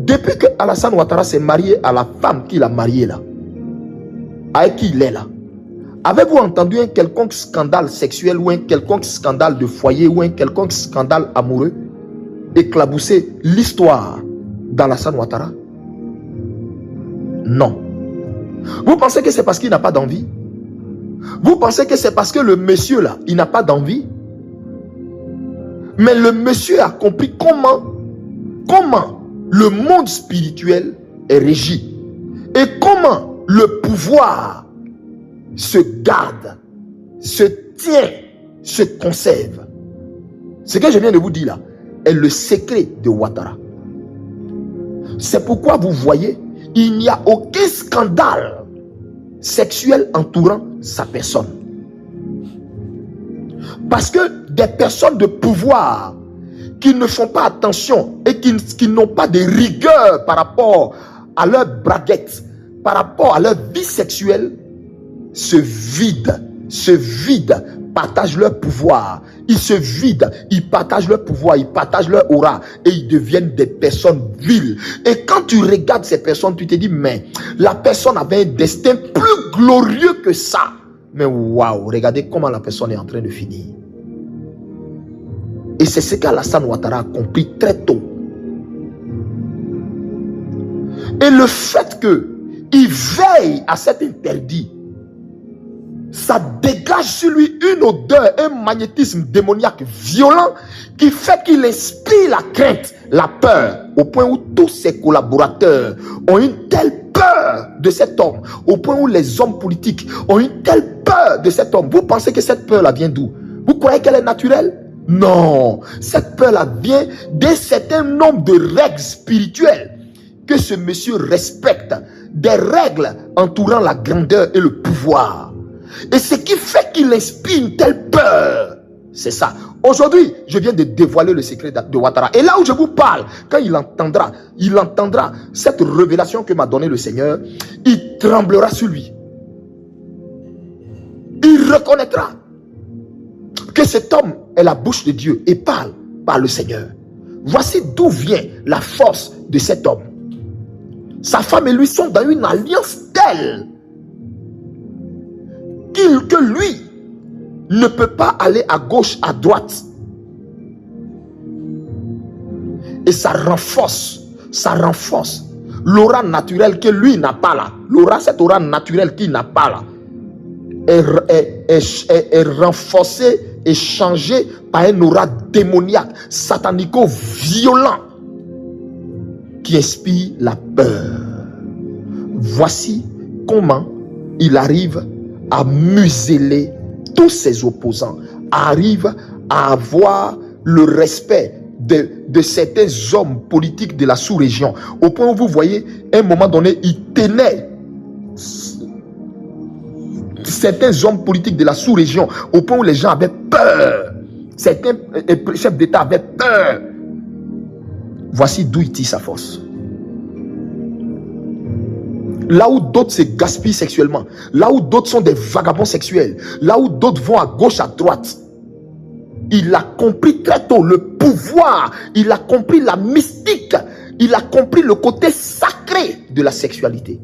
Depuis que Alassane Ouattara s'est marié à la femme qu'il a mariée là, avec qui il est là, avez-vous entendu un quelconque scandale sexuel ou un quelconque scandale de foyer ou un quelconque scandale amoureux éclabousser l'histoire d'Alassane Ouattara? Non. Vous pensez que c'est parce qu'il n'a pas d'envie? Vous pensez que c'est parce que le monsieur là, il n'a pas d'envie? Mais le monsieur a compris comment le monde spirituel est régi et comment le pouvoir se garde, se tient, se conserve. Ce que je viens de vous dire là est le secret de Ouattara. C'est pourquoi vous voyez, il n'y a aucun scandale sexuel entourant sa personne. Parce que des personnes de pouvoir qui ne font pas attention et qui n'ont pas de rigueur par rapport à leur braguette, par rapport à leur vie sexuelle, se vident, partagent leur pouvoir. Ils se vident, ils partagent leur pouvoir, ils partagent leur aura et ils deviennent des personnes viles. Et quand tu regardes ces personnes, tu te dis, mais la personne avait un destin plus glorieux que ça. Mais waouh, regardez comment la personne est en train de finir. Et c'est ce qu'Alassane Ouattara a compris très tôt. Et le fait qu'il veille à cet interdit, ça dégage sur lui une odeur, un magnétisme démoniaque violent qui fait qu'il inspire la crainte, la peur, au point où tous ses collaborateurs ont une telle peur de cet homme, au point où les hommes politiques ont une telle peur de cet homme. Vous pensez que cette peur-là vient d'où? Vous croyez qu'elle est naturelle? Non, cette peur-là vient d'un certain nombre de règles spirituelles que ce monsieur respecte, des règles entourant la grandeur et le pouvoir. Et ce qui fait qu'il inspire une telle peur, c'est ça. Aujourd'hui, je viens de dévoiler le secret de Ouattara. Et là où je vous parle, quand il entendra cette révélation que m'a donné le Seigneur, il tremblera sur lui. Il reconnaîtra que cet homme est la bouche de Dieu et parle par le Seigneur. Voici d'où vient la force de cet homme. Sa femme et lui sont dans une alliance telle que lui ne peut pas aller à gauche, à droite. Et ça renforce l'aura naturelle que lui n'a pas là. Cette aura naturelle qu'il n'a pas là est renforcée et changée par un aura démoniaque, satanico-violent qui inspire la peur. Voici comment il arrive à museler tous ses opposants, arrive à avoir le respect de certains hommes politiques de la sous-région, au point où vous voyez, à un moment donné, il tenait certains hommes politiques de la sous-région, au point où les gens avaient peur, certains chefs d'État avaient peur. Voici d'où il tire sa force. Là où d'autres se gaspillent sexuellement, là où d'autres sont des vagabonds sexuels, là où d'autres vont à gauche, à droite, il a compris très tôt le pouvoir, il a compris la mystique, il a compris le côté sacré de la sexualité.